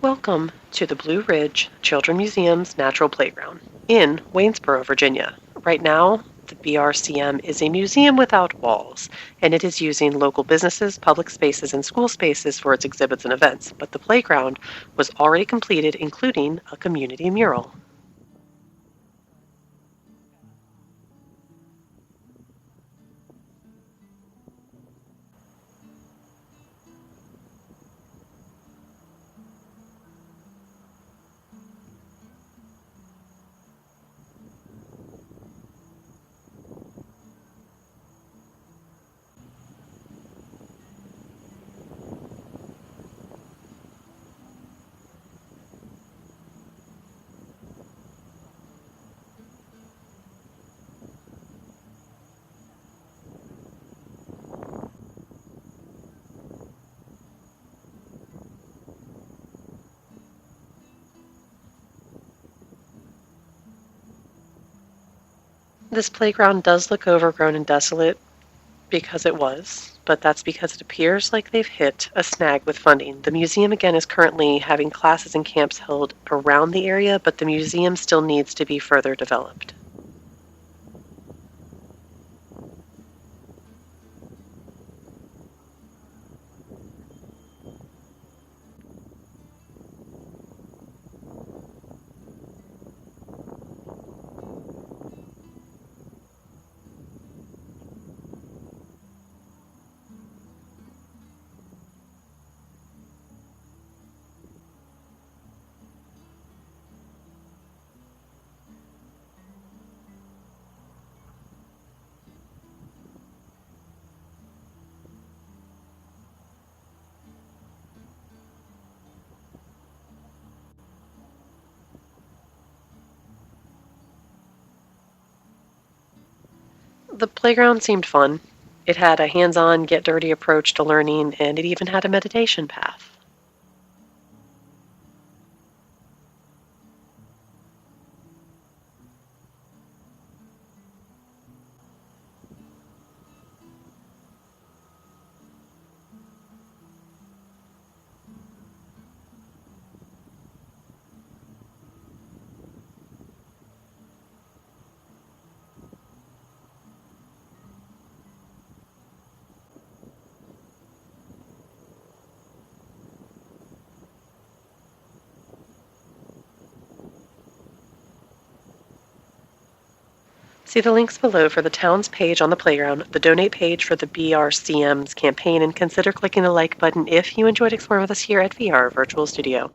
Welcome to the Blue Ridge Children's Museum's Natural Playground in Waynesboro, Virginia. Right now, the BRCM is a museum without walls, and it is using local businesses, public spaces, and school spaces for its exhibits and events. But the playground was already completed, including a community mural. This playground does look overgrown and desolate because it was, but that's because it appears like they've hit a snag with funding. The museum, again, is currently having classes and camps held around the area, but the museum still needs to be further developed. The playground seemed fun. It had a hands-on, get-dirty approach to learning, and it even had a meditation path. See the links below for the town's page on the playground, the donate page for the BRCM's campaign, and consider clicking the like button if you enjoyed exploring with us here at VR Virtual Studio.